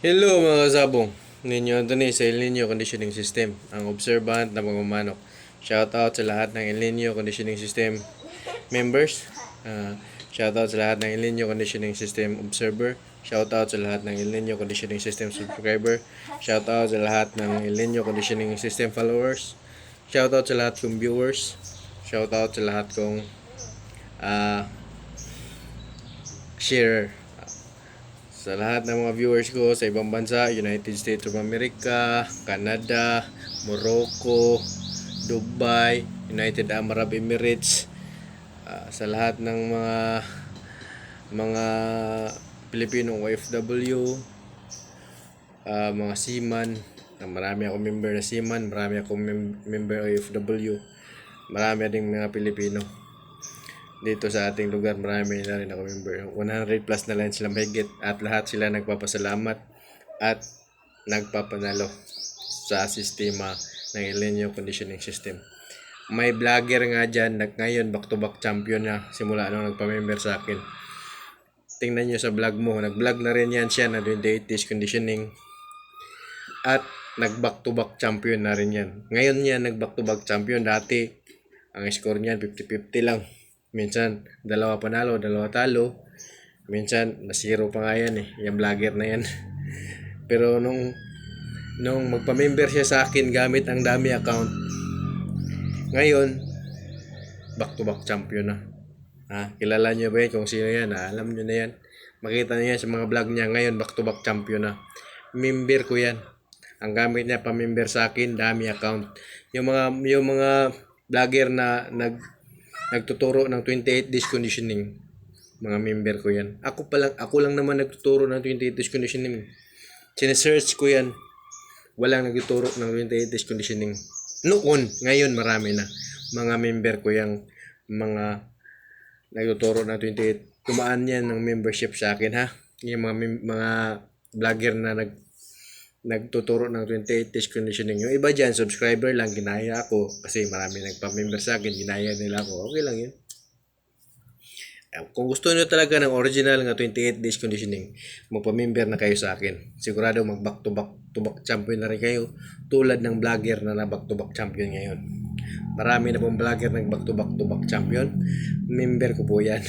Hello mga kasabong, ninyo Anthony sa El Nino Conditioning System, ang observant na mga manok. Shoutout sa lahat ng El Nino Conditioning System members. Shoutout sa lahat ng El Nino Conditioning System observer. Shoutout sa lahat ng El Nino Conditioning System subscriber. Shoutout sa lahat ng El Nino Conditioning System followers. Shoutout sa lahat kong viewers. Shoutout sa lahat kong share. Sa lahat ng mga viewers ko sa ibang bansa, United States of America, Canada, Morocco, Dubai, United Arab Emirates, sa lahat ng mga Pilipinong OFW, mga seaman, marami akong member na seaman, marami akong member OFW, marami ding mga Pilipino dito sa ating lugar. Marami na rin ako member, 100 plus na lang sila mahigit, at lahat sila nagpapasalamat at nagpapanalo sa sistema ng El Nino Conditioning System. May vlogger nga dyan ngayon back to back champion na simula nung nagpa-member sa akin. Tingnan nyo sa vlog mo, nag-vlog na rin yan siya na 28 days conditioning at nag back to back champion na rin yan. Ngayon yan nag back to back champion. Dati ang score niyan 50-50 lang. Minsan, dalawa panalo, dalawa talo. Minsan, na-zero pa nga yan eh. Yung vlogger na yan. Pero nung magpa-member siya sa akin gamit ang dami account, ngayon, back-to-back champion na. Kilala nyo ba yun kung sino yan? Alam nyo na yan. Makita nyo yan sa mga vlog niya. Ngayon, back-to-back champion na. Member ko yan. Ang gamit niya pa-member sa akin, dami account. Yung mga vlogger na nagtuturo ng 28 days conditioning, mga member ko yan. Ako lang naman nagtuturo ng 28 days conditioning. Sinesearch ko yan. Walang nagtuturo ng 28 days conditioning noon. Ngayon marami na mga member ko yung mga nagtuturo ng 28. Tumaan yan ng membership sa akin ha. Yung mga vlogger na nagtuturo ng 28 days conditioning. Yung iba dyan, subscriber lang, ginaya ako. Kasi marami nagpa-member sa akin, ginaya nila ako. Okay lang yun. Kung gusto nyo talaga ng original nga 28 days conditioning, magpa-member na kayo sa akin. Sigurado mag-back to back champion na rin kayo. Tulad ng vlogger na back to back champion ngayon. Marami na pong vlogger nag back to back champion. Member ko po yan.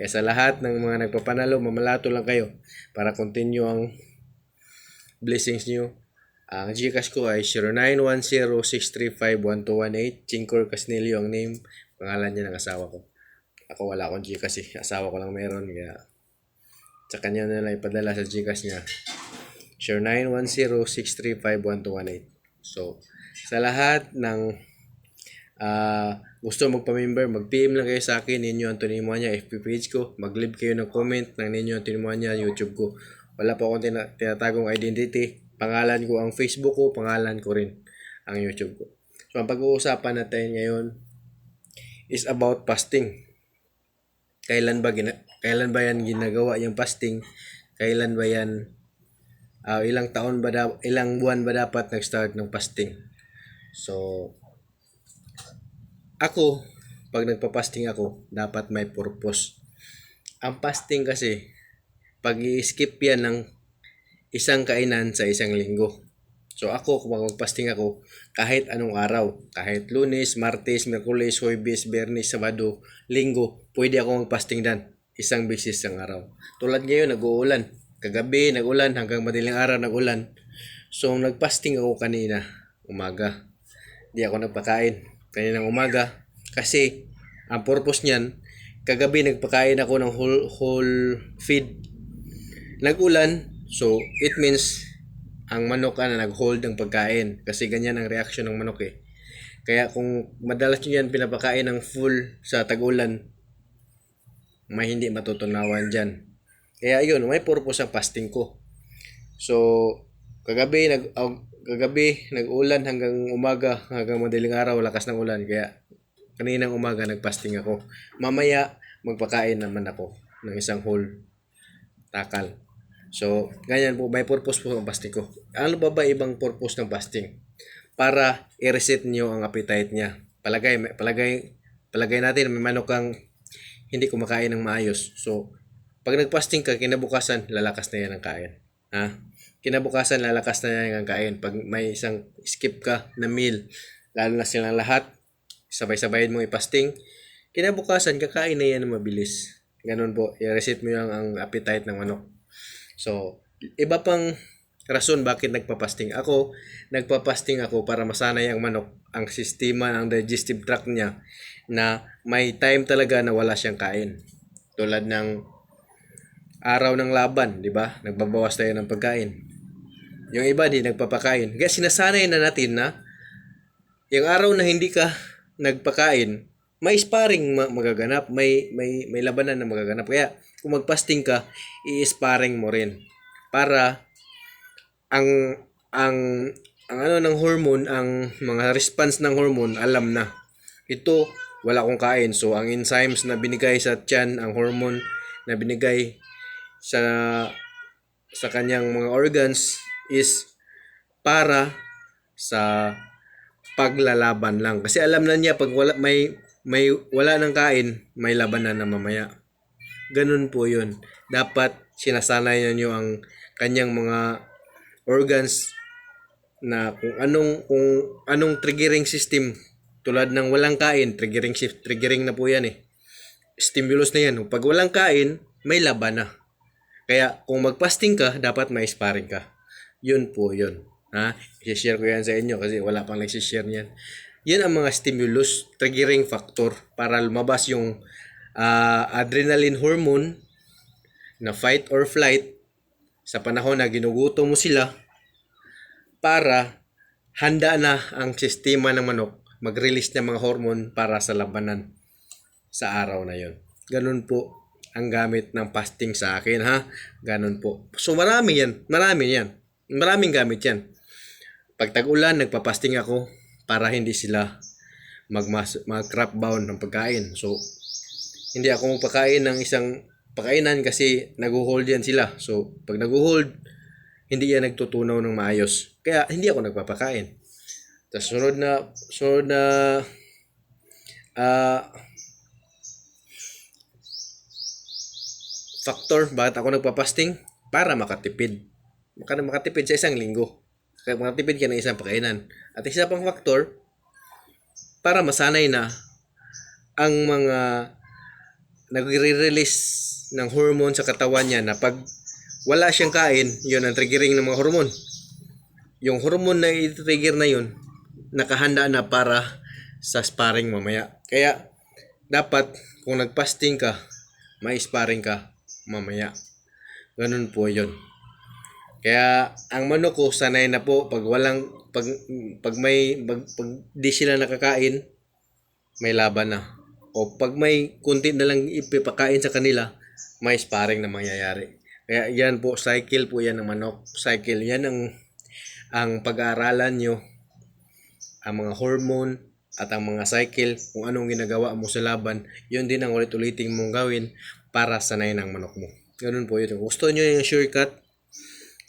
Kaya sa lahat ng mga nagpapanalo, mamalato lang kayo para continue ang blessings nyo. Ang Gcash ko ay 0910-635-1218. Chincor Casnelio ang name. Pangalan niya ng asawa ko. Ako wala akong Gcash eh. Asawa ko lang meron. Kaya sa kanya na lang ipadala sa Gcash niya. 0910-635-1218. So, sa lahat ng gusto magpa-member, mag-PM lang kayo sa akin, Ninyo Anthony Moanya, FB page ko. Mag-leave kayo ng comment ng Ninyo Anthony Moanya, YouTube ko. Wala pa akong tinatagong identity. Pangalan ko ang Facebook ko, pangalan ko rin ang YouTube ko. So, ang pag-uusapan natin ngayon is about fasting. Kailan ba yan ginagawa yung fasting? Kailan ba yan ilang buwan ba dapat nag-start ng fasting? So, ako, pag nagpa-fasting ako, dapat may purpose. Ang fasting kasi, pag i-skip yan ng isang kainan sa isang linggo. So ako, kung mag-fasting ako, kahit anong araw, kahit Lunes, Martes, Miyerkules, Huwebes, Biyernes, Sabado, Linggo, pwede ako mag-fasting dan. Isang beses ang araw. Tulad ngayon, nag-uulan. Kagabi, nag-ulan, hanggang madaling araw, nag-ulan. So, nag-fasting ako kanina, umaga. Di ako nagpakain kaninang umaga. Kasi, ang purpose niyan, kagabi nagpakain ako ng whole feed. Nag-ulan, so it means ang manok na nag-hold ng pagkain. Kasi ganyan ang reaction ng manok eh. Kaya kung madalas nyo yan pinapakain ng full sa tag-ulan, may hindi matutunawan dyan. Kaya yun, may purpose ang fasting ko. So, kagabi nag-ulan hanggang umaga, hanggang madaling araw, lakas ng ulan. Kaya kaninang umaga nag-fasting ako. Mamaya magpakain naman ako ng isang whole takal. So, ganyan po, may purpose po ang fasting ko. Ano ba ibang purpose ng fasting? Para i-reset niyo ang appetite niya. Palagay natin may manok kang hindi kumakain ng maayos. So, pag nag-fasting ka, kinabukasan, lalakas na yan ang kain. Ha? Kinabukasan lalakas na yan ang kain. Pag may isang skip ka na meal, lalo na silang lahat, sabay-sabayin mong ipasting, kinabukasan kakain na yan na mabilis. Ganun po, i-reset mo yung ang appetite ng manok. So, iba pang rason bakit nagpapasting ako. Nagpapasting ako para masanay ang manok, ang sistema, ang digestive tract niya na may time talaga na wala siyang kain. Tulad ng araw ng laban, di ba? Nagbabawas tayo ng pagkain. Yung iba di nagpapakain. Kaya sinasanay na natin na yung araw na hindi ka nagpakain, may sparring magaganap, may labanan na magaganap. Kaya kung magpasting ka, i-sparring mo rin para ang ang ang ano ng hormone, ang mga response ng hormone alam na. Ito wala akong kain. So ang enzymes na binigay sa tiyan, ang hormone na binigay sa kanyang mga organs is para sa paglalaban lang. Kasi alam na niya pag may wala ng kain, may labanan na mamaya. Ganun po 'yun. Dapat sinasanay niyo ang kanyang mga organs na kung anong triggering system, tulad ng walang kain, triggering na po 'yan eh. Stimulus na 'yan. Pag walang kain, may laban na. Kaya kung magpasting ka, dapat may sparring ka. Yun po yun. Ha? I-share ko yan sa inyo kasi wala pang nag-share niyan. Yan ang mga stimulus, triggering factor para lumabas yung adrenaline hormone na fight or flight sa panahon na ginugutom mo sila para handa na ang sistema ng manok mag-release ng mga hormone para sa labanan sa araw na yon. Ganun po ang gamit ng fasting sa akin, ha? Ganun po. So marami yan. Maraming gamit yan. Pag tag-ulan, nagpapasting ako para hindi sila mag-crop bound ng pagkain. So, hindi ako magpakain ng isang pakainan kasi nag-hold yan sila. So, pag nag-hold, hindi yan nagtutunaw ng maayos. Kaya, hindi ako nagpapakain. Tapos, sunod na factor, bakit ako nagpapasting? Para makatipid. Makatipid sa isang linggo. Kaya makatipid ka ng isang pakainan. At isa pang factor, para masanay na ang mga nagre-release ng hormone sa katawan niya na pag wala siyang kain, yun ang triggering ng mga hormone. Yung hormone na i-trigger na yun, nakahanda na para sa sparring mamaya. Kaya, dapat kung nagpasting ka, may sparring ka mamaya. Ganun po yun. Kaya ang manok ko sanay na po pag di sila nakakain, may laban na. O pag may kunti na lang ipapakain sa kanila, may sparring na mangyayari. Kaya yan po, cycle po yan ng manok. Cycle yan ang pag-aaralan nyo, ang mga hormone at ang mga cycle, kung anong ginagawa mo sa laban, yun din ang ulit-uliting mong gawin para sanay ng manok mo. Ganun po yun. Kung gusto nyo yung shortcut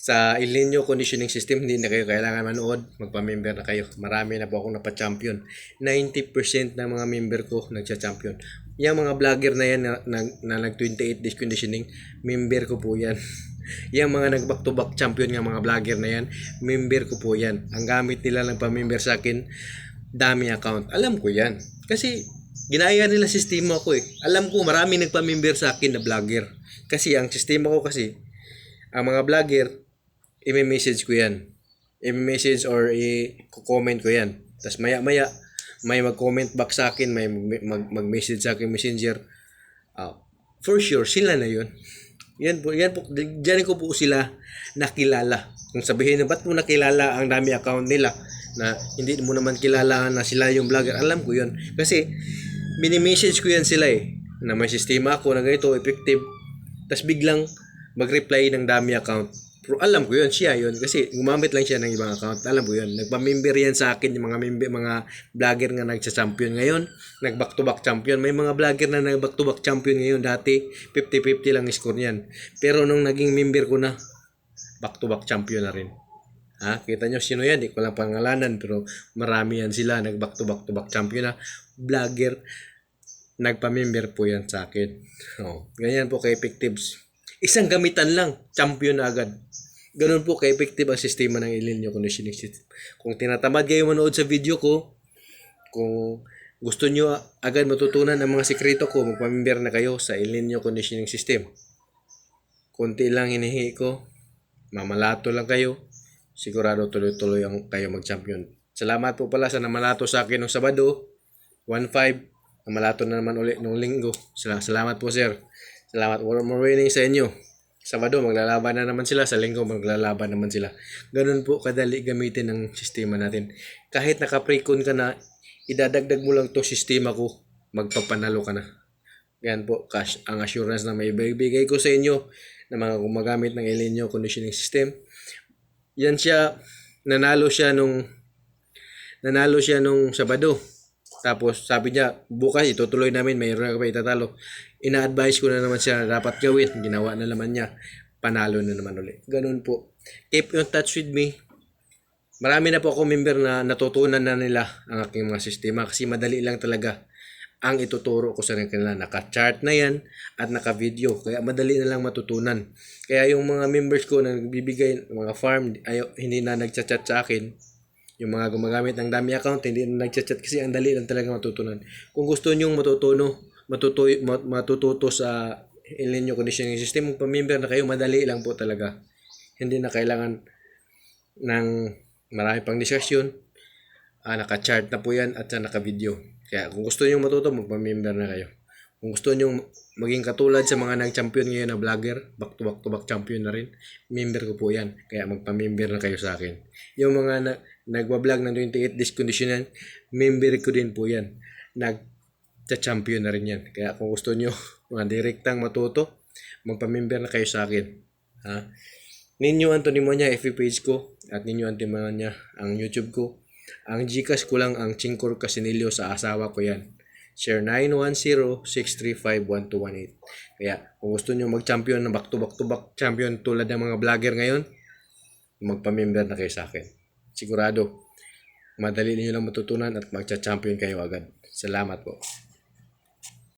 sa Ilinyo Conditioning System, hindi na kayo kailangan manood, magpa-member na kayo. Marami na po akong napa-champion. 90% ng mga member ko nagsa-champion. Yung mga vlogger na yan na nag-28 days conditioning, member ko po yan. Yung mga nag-back-to-back champion ng mga vlogger na yan, member ko po yan. Ang gamit nila ng pa-member sa akin, dami account. Alam ko yan. Kasi ginaya nila sistema ko eh. Alam ko marami nagpa-member sa akin na vlogger. Kasi ang sistema ko kasi, ang mga vlogger, i-message ko yan. I-message or i-comment ko yan. Tapos maya-maya, may mag-comment back sa akin, may mag-message sa akin messenger. For sure, sila na yun. Yan po, diyan ko po sila nakilala. Kung sabihin na, ba't mo nakilala ang dami account nila na hindi mo naman kilala na sila yung vlogger? Alam ko yun. Kasi, mini-message ko yan sila eh. Na may sistema ako na ganito, effective. Tapos biglang mag-reply ng dami account. Pero alam ko yun, siya yun. Kasi gumamit lang siya ng ibang account. Alam ko yun. Nagpa-member yan sa akin, yung mga vlogger nga nagsa-champion ngayon. Nag-back-to-back champion. May mga vlogger na nag-back-to-back champion ngayon. Dati, 50-50 lang score niyan. Pero nung naging member ko na, back-to-back champion na rin. Ha? Kita nyo sino yan? Di ko lang pangalanan. Pero marami yan sila. Nag-back-to-back champion na. Vlogger. Nagpa-member po yan sa akin. Ganyan po kay Effectives. Isang gamitan lang, champion na agad. Ganun po ka-effective ang sistema ng El Nino conditioning system. Kung tinatamad kayo manood sa video ko, kung gusto nyo agad matutunan ang mga sikreto ko, magpamimber na kayo sa El Nino conditioning system. Konti lang hinihingi ko, mamalato lang kayo, sigurado tuloy-tuloy ang kayo mag-champion. Salamat po pala sa namalato sa akin nung Sabado, 1-5. Namalato na naman ulit nung Linggo. Salamat po sir. Salamat, more winning sa inyo. Sabado maglalaban na naman sila, sa Linggo maglalaban naman sila. Ganun po kadali gamitin ang sistema natin. Kahit naka-precon ka na, idadagdag mo lang to sistema ko, magpapanalo ka na. Yan po, cash ang assurance na may bibigay ko sa inyo na mga gumagamit ng El Nino conditioning system. Yan siya, nanalo siya nung Sabado. Tapos sabi niya, bukas itutuloy namin, mayroon na pa itatalo. Ina-advise ko na naman siya dapat gawin. Ginawa na naman niya. Panalo na naman ulit. Ganun po. Keep in touch with me. Marami na po ako member na natutunan na nila ang aking mga sistema kasi madali lang talaga ang ituturo ko sa kanila. Naka-chart na yan at naka-video. Kaya madali na lang matutunan. Kaya yung mga members ko na nagbibigay, mga farm, hindi na nagchat-chat sa akin. Yung mga gumagamit ng dami account, hindi na nagchat-chat kasi ang dali lang talaga matutunan. Kung gusto nyong matututo sa El Nino conditioning system, magpa-member na kayo, madali lang po talaga. Hindi na kailangan ng marami pang discussion. Naka-chart na po yan at naka-video. Kaya kung gusto nyong matuto, magpa-member na kayo. Kung gusto nyong maging katulad sa mga nag-champion ngayon na vlogger, back-to-back champion na rin, member ko po yan. Kaya magpa-member na kayo sa akin. Yung mga nagwa-vlog ng 28 days condition, member ko din po yan. Nag-champion na rin yan. Kaya kung gusto nyo mga direktang matuto, magpa-member na kayo sa akin. Ninyo Anthony Monya, FB page ko, at Ninyo Anthony Monya, ang YouTube ko. Ang Gcash ko lang ang Chingkor Casinilio, sa asawa ko yan. Share 910-635-1218. Kaya kung gusto nyo mag-champion na back-to-back champion tulad ng mga vlogger ngayon, magpa-member na kayo sa akin. Sigurado, madali niyo lang matutunan at magcha-champion kayo agad. Salamat po.